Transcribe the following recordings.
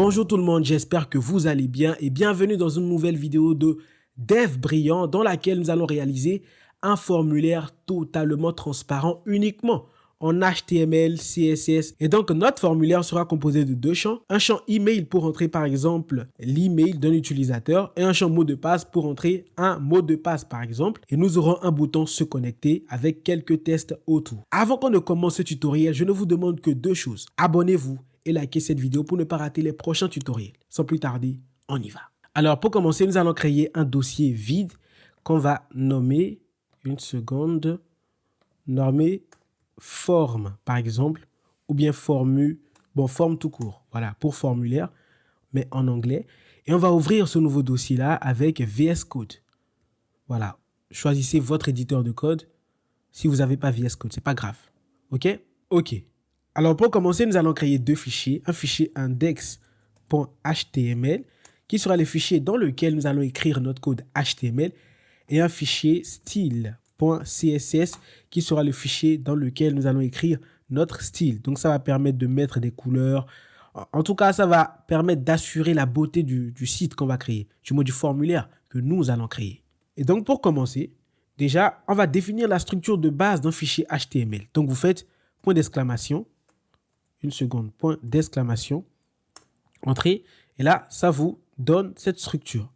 Bonjour tout le monde, j'espère que vous allez bien et bienvenue dans une nouvelle vidéo de Dev Brillant dans laquelle nous allons réaliser un formulaire totalement transparent uniquement en HTML, CSS. Et donc notre formulaire sera composé de deux champs. Un champ email pour entrer par exemple l'email d'un utilisateur et un champ mot de passe pour entrer un mot de passe par exemple. Et nous aurons un bouton se connecter avec quelques tests autour. Avant qu'on ne commence ce tutoriel, je ne vous demande que deux choses. Abonnez-vous et likez cette vidéo pour ne pas rater les prochains tutoriels. Sans plus tarder, on y va. Alors pour commencer, nous allons créer un dossier vide qu'on va nommer, nommer forme par exemple, ou bien forme tout court, voilà, pour formulaire, mais en anglais. Et on va ouvrir ce nouveau dossier-là avec VS Code. Voilà, choisissez votre éditeur de code. Si vous n'avez pas VS Code, c'est pas grave. Ok. Alors pour commencer, nous allons créer deux fichiers. Un fichier index.html qui sera le fichier dans lequel nous allons écrire notre code HTML et un fichier style.css qui sera le fichier dans lequel nous allons écrire notre style. Donc ça va permettre de mettre des couleurs. En tout cas, ça va permettre d'assurer la beauté du site qu'on va créer, du formulaire que nous allons créer. Et donc pour commencer, déjà, on va définir la structure de base d'un fichier HTML. Donc vous faites point d'exclamation, point d'exclamation, entrée, et là, ça vous donne cette structure.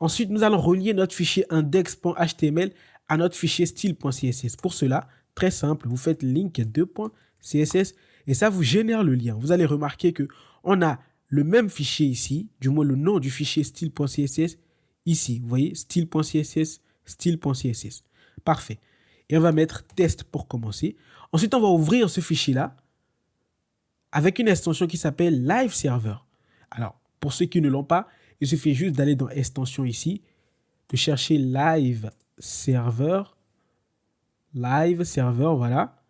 Ensuite, nous allons relier notre fichier index.html à notre fichier style.css. Pour cela, très simple, vous faites link 2.css et ça vous génère le lien. Vous allez remarquer que on a le même fichier ici, du moins le nom du fichier style.css ici. Vous voyez, style.css, style.css. Parfait. Et on va mettre test pour commencer. Ensuite, on va ouvrir ce fichier-là avec une extension qui s'appelle Live Server. Alors, pour ceux qui ne l'ont pas, il suffit juste d'aller dans extension ici, de chercher Live Server, voilà.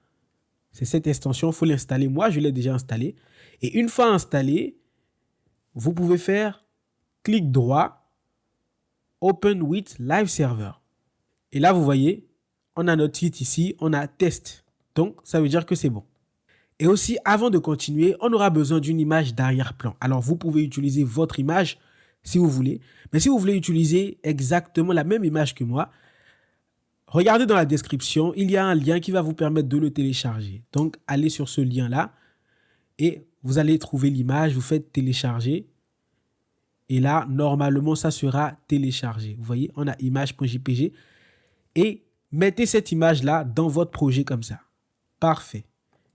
C'est cette extension, il faut l'installer. Moi, je l'ai déjà installée. Et une fois installée, vous pouvez faire clic droit, Open with Live Server. Et là, vous voyez, on a notre site ici, on a test. Donc, ça veut dire que c'est bon. Et aussi, avant de continuer, on aura besoin d'une image d'arrière-plan. Alors, vous pouvez utiliser votre image si vous voulez. Mais si vous voulez utiliser exactement la même image que moi, regardez dans la description, il y a un lien qui va vous permettre de le télécharger. Donc, allez sur ce lien-là et vous allez trouver l'image, vous faites télécharger. Et là, normalement, ça sera téléchargé. Vous voyez, on a image.jpg. Et mettez cette image-là dans votre projet comme ça. Parfait.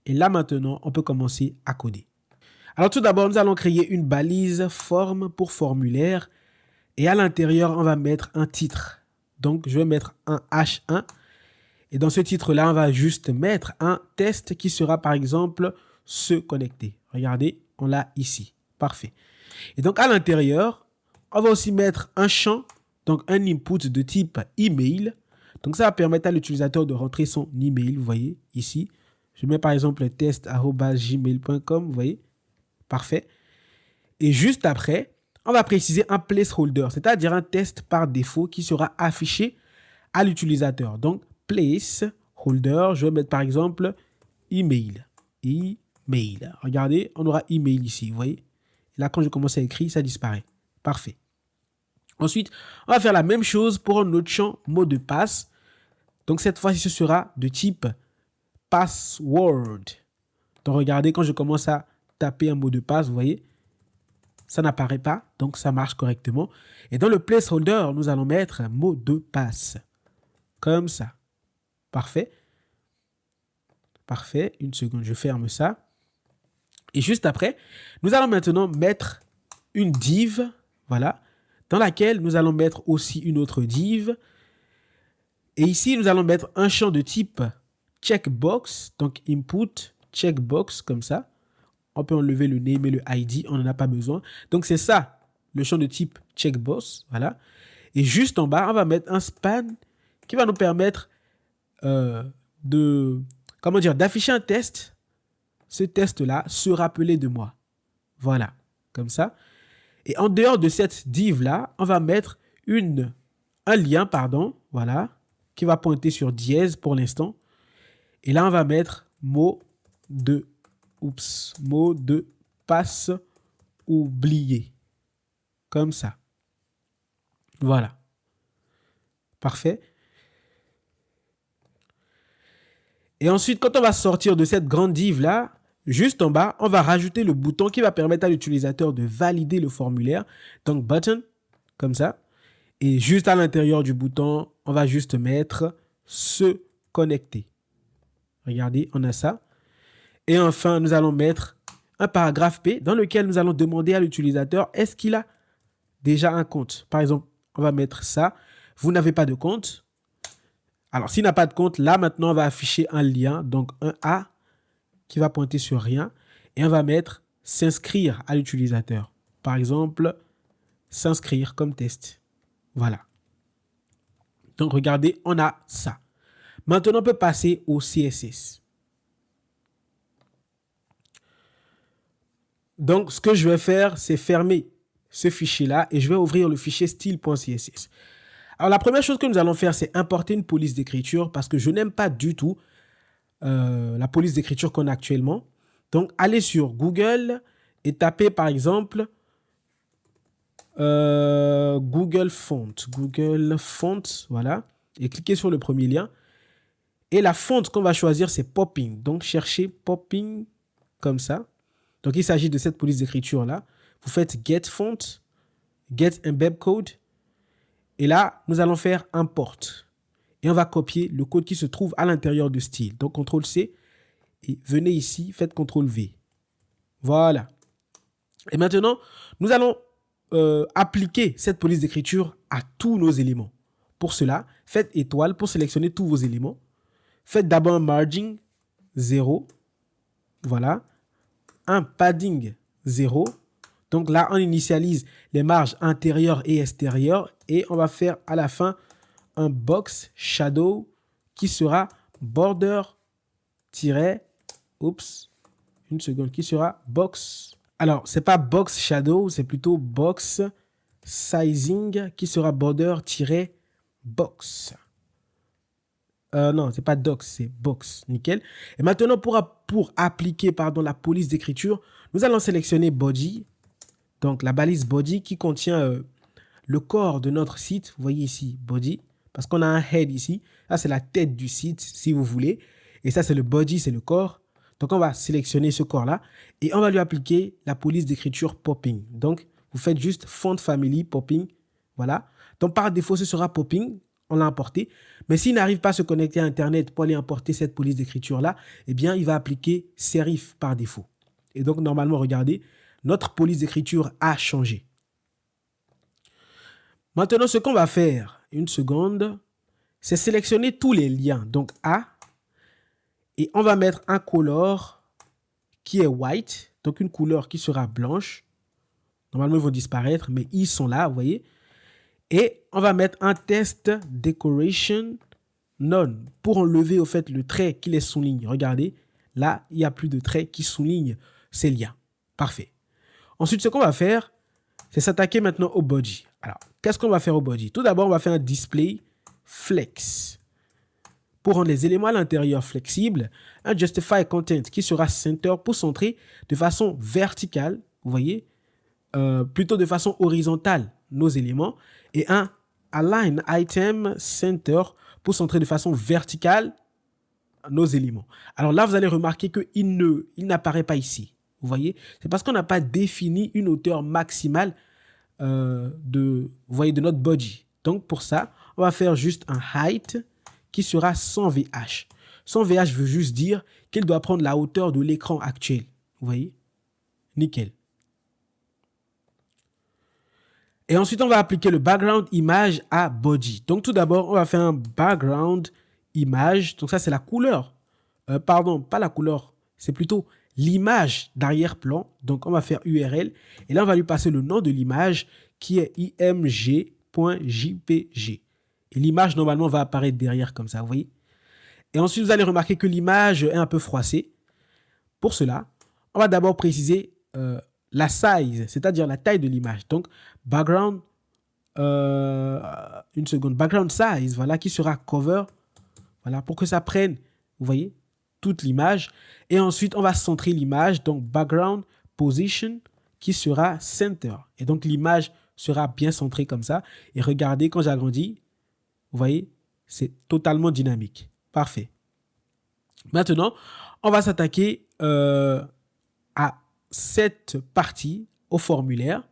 Et là, maintenant, on peut commencer à coder. Alors, tout d'abord, nous allons créer une balise forme pour formulaire. Et à l'intérieur, on va mettre un titre. Donc, je vais mettre un H1. Et dans ce titre-là, on va juste mettre un test qui sera, par exemple, se connecter. Regardez, on l'a ici. Parfait. Et donc, à l'intérieur, on va aussi mettre un champ, donc un input de type email. Donc, ça va permettre à l'utilisateur de rentrer son email, vous voyez, ici. Je mets par exemple test@gmail.com, vous voyez. Parfait. Et juste après, on va préciser un placeholder, c'est-à-dire un test par défaut qui sera affiché à l'utilisateur. Donc, placeholder, je vais mettre par exemple email. Email. Regardez, on aura email ici, vous voyez. Et là, quand je commence à écrire, ça disparaît. Parfait. Ensuite, on va faire la même chose pour un autre champ mot de passe. Donc, cette fois-ci, ce sera de type password. Donc, regardez, quand je commence à taper un mot de passe, vous voyez, ça n'apparaît pas, donc ça marche correctement. Et dans le placeholder, nous allons mettre un mot de passe. Comme ça. Parfait. Parfait. Une seconde, je ferme ça. Et juste après, nous allons maintenant mettre une div, voilà, dans laquelle nous allons mettre aussi une autre div. Et ici, nous allons mettre un champ de type checkbox, donc input, checkbox, comme ça. On peut enlever le name et le ID, on n'en a pas besoin. Donc, c'est ça, le champ de type checkbox, voilà. Et juste en bas, on va mettre un span qui va nous permettre d'afficher un test. Ce test-là, se rappeler de moi. Voilà, comme ça. Et en dehors de cette div-là, on va mettre un lien, voilà, qui va pointer sur dièse pour l'instant. Et là, on va mettre mot de passe oublier. Comme ça. Voilà. Parfait. Et ensuite, quand on va sortir de cette grande div là, juste en bas, on va rajouter le bouton qui va permettre à l'utilisateur de valider le formulaire. Donc, button, comme ça. Et juste à l'intérieur du bouton, on va juste mettre se connecter. Regardez, on a ça. Et enfin, nous allons mettre un paragraphe P dans lequel nous allons demander à l'utilisateur est-ce qu'il a déjà un compte. Par exemple, on va mettre ça. Vous n'avez pas de compte. Alors, s'il n'a pas de compte, là, maintenant, on va afficher un lien, donc un A qui va pointer sur rien. Et on va mettre s'inscrire à l'utilisateur. Par exemple, s'inscrire comme test. Voilà. Donc, regardez, on a ça. Maintenant, on peut passer au CSS. Donc, ce que je vais faire, c'est fermer ce fichier-là et je vais ouvrir le fichier style.css. Alors, la première chose que nous allons faire, c'est importer une police d'écriture parce que je n'aime pas du tout la police d'écriture qu'on a actuellement. Donc, allez sur Google et tapez, par exemple, Google Font. Google Font, voilà. Et cliquez sur le premier lien. Et la fonte qu'on va choisir, c'est Popping. Donc, cherchez Popping comme ça. Donc, il s'agit de cette police d'écriture-là. Vous faites Get Font, Get Embed Code. Et là, nous allons faire Import. Et on va copier le code qui se trouve à l'intérieur de style. Donc, CTRL-C. Et venez ici, faites CTRL-V. Voilà. Et maintenant, nous allons appliquer cette police d'écriture à tous nos éléments. Pour cela, faites étoile pour sélectionner tous vos éléments. Faites d'abord un margin 0. Voilà. Un padding 0. Donc là, on initialise les marges intérieures et extérieures. Et on va faire à la fin un box shadow qui sera border une seconde, qui sera box. Alors, c'est pas box shadow, c'est plutôt box sizing qui sera border-box. Non, c'est pas docs, c'est box. Nickel. Et maintenant, pour appliquer la police d'écriture, nous allons sélectionner body. Donc, la balise body qui contient le corps de notre site. Vous voyez ici, body. Parce qu'on a un head ici. Là, c'est la tête du site, si vous voulez. Et ça, c'est le body, c'est le corps. Donc, on va sélectionner ce corps-là. Et on va lui appliquer la police d'écriture popping. Donc, vous faites juste font family popping. Voilà. Donc, par défaut, ce sera popping. On l'a importé. Mais s'il n'arrive pas à se connecter à Internet pour aller importer cette police d'écriture-là, eh bien, il va appliquer serif par défaut. Et donc, normalement, regardez, notre police d'écriture a changé. Maintenant, ce qu'on va faire, une seconde, c'est sélectionner tous les liens. Donc, A. Et on va mettre un color qui est white. Donc, une couleur qui sera blanche. Normalement, ils vont disparaître, mais ils sont là, vous voyez. Et on va mettre un test decoration none pour enlever au fait le trait qui les souligne. Regardez, là, il n'y a plus de trait qui souligne ces liens. Parfait. Ensuite, ce qu'on va faire, c'est s'attaquer maintenant au body. Alors, qu'est-ce qu'on va faire au body? Tout d'abord, on va faire un display flex. Pour rendre les éléments à l'intérieur flexibles, un justify content qui sera center pour centrer de façon verticale, vous voyez, plutôt de façon horizontale nos éléments, et un align item center pour centrer de façon verticale nos éléments. Alors là, vous allez remarquer qu'il n'apparaît pas ici. Vous voyez, c'est parce qu'on n'a pas défini une hauteur maximale de notre body. Donc pour ça, on va faire juste un height qui sera sans VH. Sans VH veut juste dire qu'il doit prendre la hauteur de l'écran actuel. Vous voyez? Nickel. Et ensuite, on va appliquer le background image à body. Donc, tout d'abord, on va faire un background image. Donc, ça, c'est la couleur. Pardon, pas la couleur. C'est plutôt l'image d'arrière-plan. Donc, on va faire URL. Et là, on va lui passer le nom de l'image qui est img.jpg. Et l'image, normalement, va apparaître derrière comme ça, vous voyez. Et ensuite, vous allez remarquer que l'image est un peu froissée. Pour cela, on va d'abord préciser la size, c'est-à-dire la taille de l'image. Donc, background, background size, voilà, qui sera cover, voilà, pour que ça prenne, vous voyez, toute l'image. Et ensuite, on va centrer l'image, donc background position, qui sera center. Et donc, l'image sera bien centrée comme ça. Et regardez, quand j'agrandis, vous voyez, c'est totalement dynamique. Parfait. Maintenant, on va s'attaquer à cette partie, au formulaire.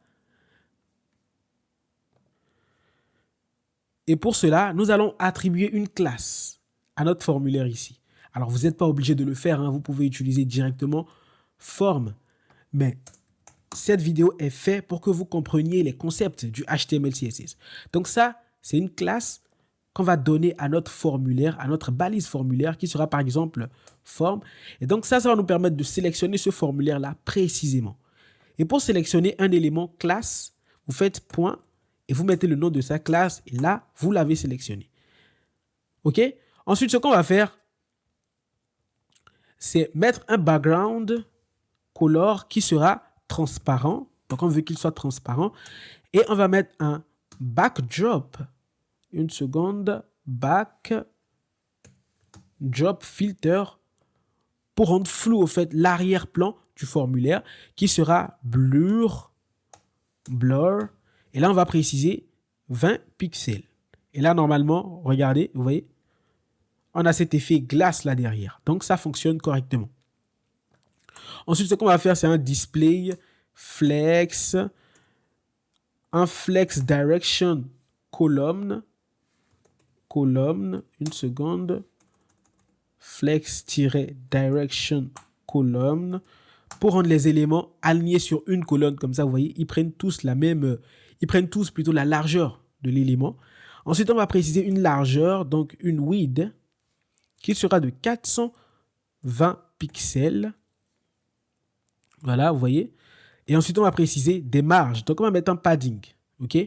Et pour cela, nous allons attribuer une classe à notre formulaire ici. Alors, vous n'êtes pas obligé de le faire, hein. Vous pouvez utiliser directement form. Mais cette vidéo est faite pour que vous compreniez les concepts du HTML, CSS. Donc ça, c'est une classe qu'on va donner à notre formulaire, à notre balise formulaire qui sera par exemple form. Et donc ça va nous permettre de sélectionner ce formulaire-là précisément. Et pour sélectionner un élément classe, vous faites point et vous mettez le nom de sa classe et là, vous l'avez sélectionné. OK? Ensuite, ce qu'on va faire, c'est mettre un background color qui sera transparent. Donc, on veut qu'il soit transparent. Et on va mettre un backdrop. Une seconde. Backdrop filter pour rendre flou, au fait, l'arrière-plan du formulaire qui sera blur. Et là, on va préciser 20 pixels. Et là, normalement, regardez, vous voyez, on a cet effet glace là derrière. Donc, ça fonctionne correctement. Ensuite, ce qu'on va faire, c'est un display flex, un flex direction column, une seconde, flex-direction column, pour rendre les éléments alignés sur une colonne comme ça, vous voyez, ils prennent tous plutôt la largeur de l'élément. Ensuite, on va préciser une largeur, donc une width, qui sera de 420 pixels. Voilà, vous voyez. Et ensuite, on va préciser des marges. Donc, on va mettre un padding. OK?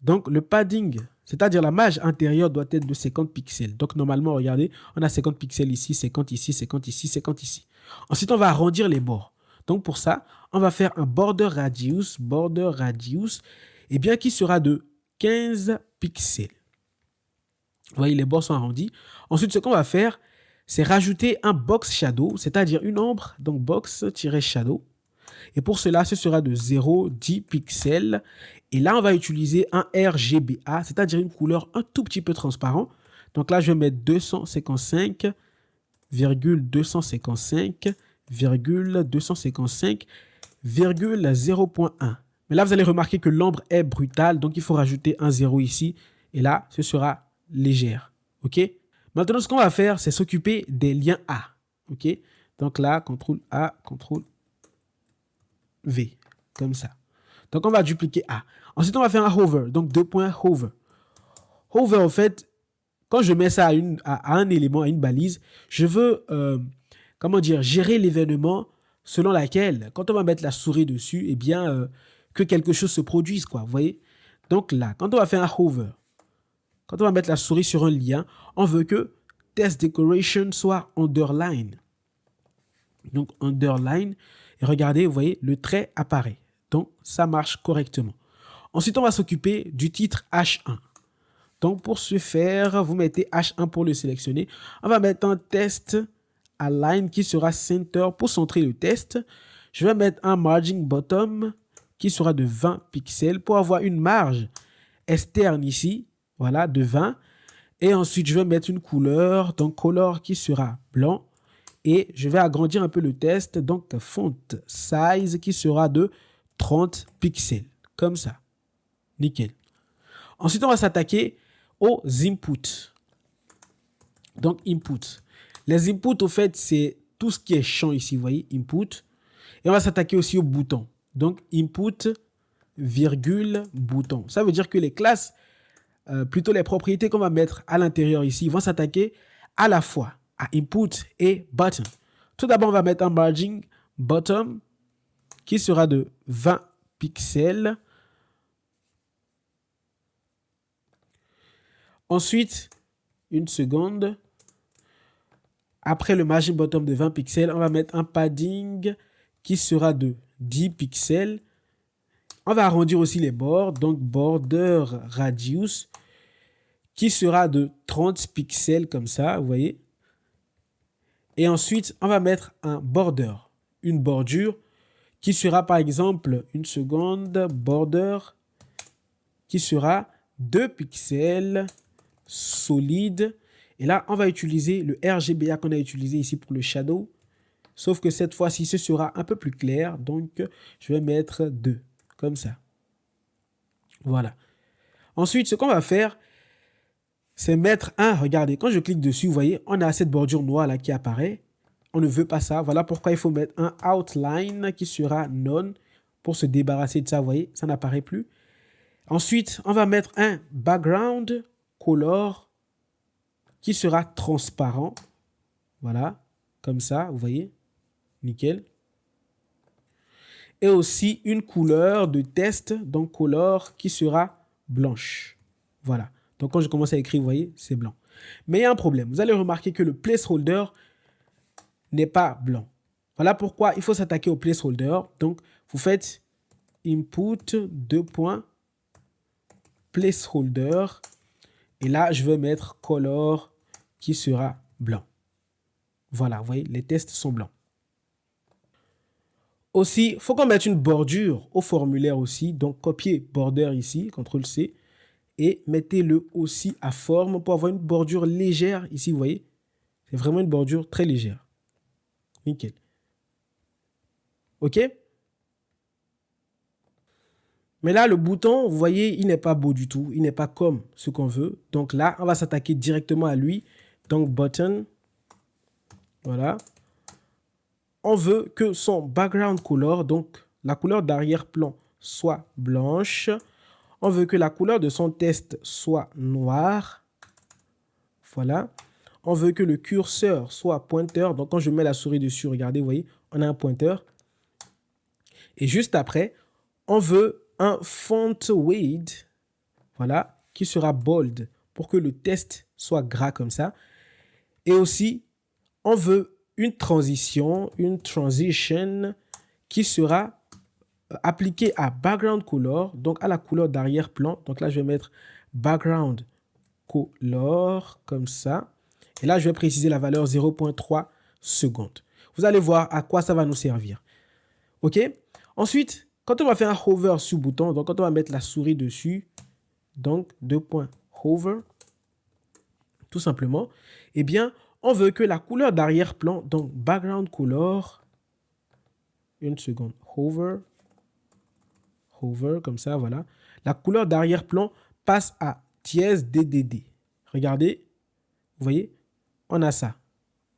Donc, le padding, c'est-à-dire la marge intérieure doit être de 50 pixels. Donc, normalement, regardez, on a 50 pixels ici, 50 ici, 50 ici, 50 ici. Ensuite, on va arrondir les bords. Donc, pour ça, on va faire un border radius, et bien qui sera de 15 pixels. Vous voyez, les bords sont arrondis. Ensuite, ce qu'on va faire, c'est rajouter un box shadow, c'est-à-dire une ombre, donc box-shadow. Et pour cela, ce sera de 0,10 pixels. Et là, on va utiliser un RGBA, c'est-à-dire une couleur un tout petit peu transparent. Donc là, je vais mettre 255,255,0.1. Mais là, vous allez remarquer que l'ombre est brutale, donc il faut rajouter un 0 ici. Et là, ce sera légère. OK? Maintenant, ce qu'on va faire, c'est s'occuper des liens A. OK? Donc là, CTRL A, CTRL V, comme ça. Donc, on va dupliquer A. Ensuite, on va faire un hover, donc 2 points hover. Hover, en fait, quand je mets ça à un élément, à une balise, je veux, gérer l'événement selon laquelle, quand on va mettre la souris dessus, eh bien, que quelque chose se produise, quoi, vous voyez? Donc là, quand on va faire un hover, quand on va mettre la souris sur un lien, on veut que test decoration soit underline. Donc, underline. Et regardez, vous voyez, le trait apparaît. Donc, ça marche correctement. Ensuite, on va s'occuper du titre H1. Donc, pour ce faire, vous mettez H1 pour le sélectionner. On va mettre un test align qui sera center pour centrer le test. Je vais mettre un margin bottom qui sera de 20 pixels pour avoir une marge externe ici. Voilà, de 20. Et ensuite, je vais mettre une couleur, donc color qui sera blanc. Et je vais agrandir un peu le test, donc font size qui sera de 30 pixels, comme ça. Nickel. Ensuite, on va s'attaquer aux inputs. Donc, input. Les inputs, au fait, c'est tout ce qui est champ ici, vous voyez, input. Et on va s'attaquer aussi aux boutons. Donc, input, virgule, bouton. Ça veut dire que les classes, plutôt les propriétés qu'on va mettre à l'intérieur ici, vont s'attaquer à la fois à input et button. Tout d'abord, on va mettre un margin bottom qui sera de 20 pixels. Ensuite, une seconde. Après le margin bottom de 20 pixels, on va mettre un padding qui sera de 10 pixels. On va arrondir aussi les bords, donc border radius qui sera de 30 pixels comme ça, vous voyez. Et ensuite, on va mettre un border, une bordure qui sera par exemple, une seconde, border, qui sera 2 pixels solide. Et là, on va utiliser le RGBA qu'on a utilisé ici pour le shadow. Sauf que cette fois-ci, ce sera un peu plus clair. Donc, je vais mettre 2, comme ça. Voilà. Ensuite, ce qu'on va faire, c'est mettre un, regardez, quand je clique dessus, vous voyez, on a cette bordure noire là qui apparaît. On ne veut pas ça. Voilà pourquoi il faut mettre un outline qui sera none pour se débarrasser de ça. Vous voyez, ça n'apparaît plus. Ensuite, on va mettre un background color qui sera transparent. Voilà, comme ça, vous voyez. Nickel. Et aussi une couleur de test, donc color qui sera blanche. Voilà. Donc quand je commence à écrire, vous voyez, c'est blanc. Mais il y a un problème. Vous allez remarquer que le placeholder n'est pas blanc. Voilà pourquoi il faut s'attaquer au placeholder. Donc, vous faites input 2 points placeholder. Et là, je vais mettre color qui sera blanc. Voilà, vous voyez, les tests sont blancs. Aussi, il faut qu'on mette une bordure au formulaire aussi. Donc, copiez border ici, CTRL-C. Et mettez-le aussi à forme pour avoir une bordure légère. Ici, vous voyez, c'est vraiment une bordure très légère. Nickel. OK? Mais là, le bouton, vous voyez, il n'est pas beau du tout. Il n'est pas comme ce qu'on veut. Donc là, on va s'attaquer directement à lui. Donc, button. Voilà. On veut que son background color, donc la couleur d'arrière-plan, soit blanche. On veut que la couleur de son test soit noire. Voilà. On veut que le curseur soit pointeur. Donc, quand je mets la souris dessus, regardez, vous voyez, on a un pointeur. Et juste après, on veut un font weight, voilà, qui sera bold pour que le test soit gras comme ça. Et aussi, on veut une transition qui sera appliquée à background color, donc à la couleur d'arrière-plan. Donc là, je vais mettre background color comme ça. Et là, je vais préciser la valeur 0.3 secondes. Vous allez voir à quoi ça va nous servir. OK? Ensuite, quand on va faire un hover sur le bouton, donc quand on va mettre la souris dessus, donc 2 points hover, tout simplement, eh bien, on veut que la couleur d'arrière-plan, donc background color, une seconde, hover, comme ça, voilà. La couleur d'arrière-plan passe à dièse DDD. Regardez, vous voyez, on a ça.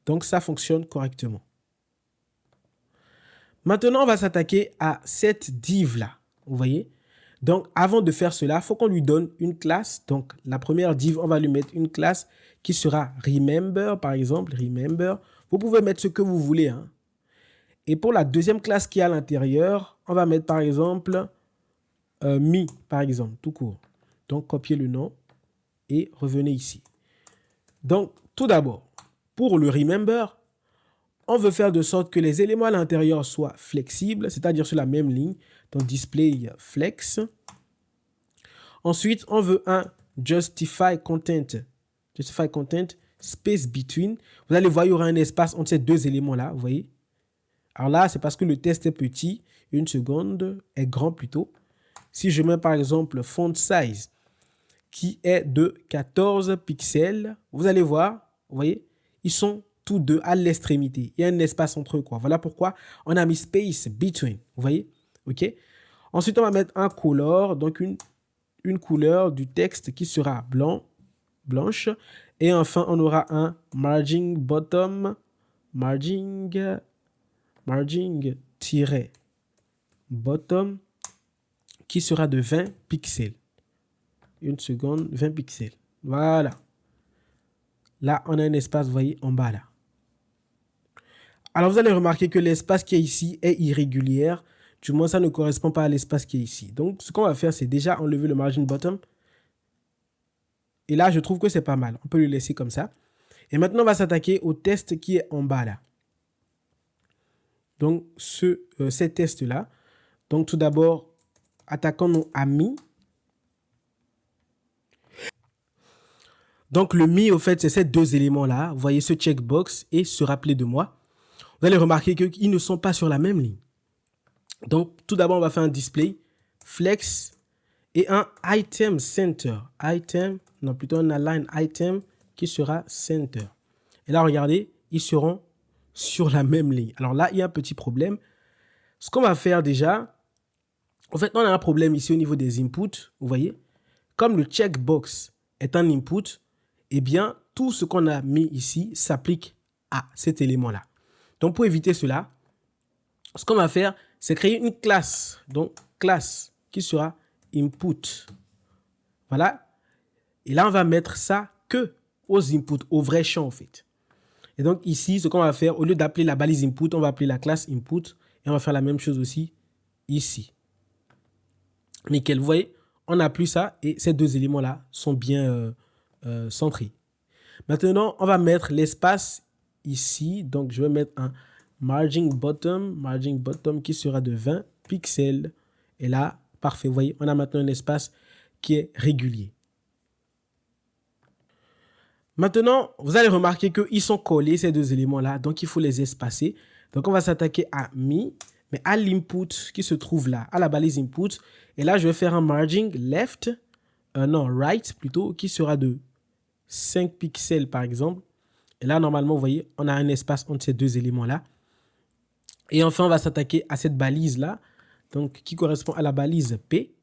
Donc, ça fonctionne correctement. Maintenant, on va s'attaquer à cette div-là. Vous voyez? Donc, avant de faire cela, il faut qu'on lui donne une classe. Donc, la première div, on va lui mettre une classe qui sera remember, par exemple. Remember. Vous pouvez mettre ce que vous voulez. Hein. Et pour la deuxième classe qui est à l'intérieur, on va mettre, par exemple, me, par exemple, tout court. Donc, copiez le nom et revenez ici. Donc, tout d'abord, pour le remember, on veut faire de sorte que les éléments à l'intérieur soient flexibles, c'est-à-dire sur la même ligne. Donc, display flex. Ensuite, on veut un justify content. Justify content, space between. Vous allez voir, il y aura un espace entre ces deux éléments-là, vous voyez. Alors là, c'est parce que le test est petit. Une seconde, est grand plutôt. Si je mets par exemple font size, qui est de 14 pixels, vous allez voir, vous voyez, ils sont tous deux à l'extrémité. Il y a un espace entre eux, quoi. Voilà pourquoi on a mis space between. Vous voyez? OK? Ensuite, on va mettre un color, donc une couleur du texte qui sera blanche. Et enfin, on aura un margin bottom, margin-bottom qui sera de 20 pixels. Une seconde, 20 pixels. Voilà. Là, on a un espace, vous voyez, en bas là. Alors, vous allez remarquer que l'espace qui est ici est irrégulier. Du moins, ça ne correspond pas à l'espace qui est ici. Donc, ce qu'on va faire, c'est déjà enlever le margin bottom. Et là, je trouve que c'est pas mal. On peut le laisser comme ça. Et maintenant, on va s'attaquer au test qui est en bas là. Donc, ces tests-là. Donc, tout d'abord, attaquons-nous à me. Donc, le me, au fait, c'est ces deux éléments-là. Vous voyez ce checkbox et se rappeler de moi. Vous allez remarquer qu'ils ne sont pas sur la même ligne. Donc, tout d'abord, on va faire un display flex et un item center. Plutôt un align item qui sera center. Et là, regardez, ils seront sur la même ligne. Alors là, il y a un petit problème. Ce qu'on va faire déjà, en fait, on a un problème ici au niveau des inputs. Vous voyez, comme le checkbox est un input, eh bien, tout ce qu'on a mis ici s'applique à cet élément-là. Donc, pour éviter cela, ce qu'on va faire, c'est créer une classe. Donc, classe qui sera input. Voilà. Et là, on va mettre ça que aux inputs, au vrai champ, en fait. Et donc, ici, ce qu'on va faire, au lieu d'appeler la balise input, on va appeler la classe input. Et on va faire la même chose aussi ici. Nickel. Vous voyez, on n'a plus ça et ces deux éléments-là sont bien centrés. Maintenant, on va mettre l'espace ici. Donc, je vais mettre un margin bottom qui sera de 20 pixels. Et là, parfait. Vous voyez, on a maintenant un espace qui est régulier. Maintenant, vous allez remarquer qu'ils sont collés, ces deux éléments-là. Donc, il faut les espacer. Donc, on va s'attaquer à mi, mais à l'input qui se trouve là, à la balise input. Et là, je vais faire un margin right plutôt, qui sera de 5 pixels par exemple. Et là, normalement, vous voyez, on a un espace entre ces deux éléments-là. Et enfin, on va s'attaquer à cette balise-là, donc qui correspond à la balise P.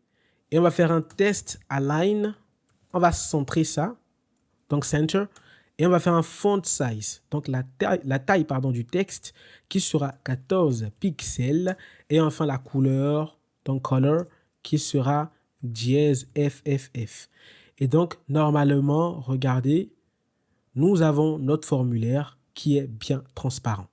Et on va faire un test align. On va centrer ça, donc center. Et on va faire un font size, donc la taille du texte qui sera 14 pixels. Et enfin, la couleur, donc color, qui sera dièse FFF. Et donc, normalement, regardez, nous avons notre formulaire qui est bien transparent.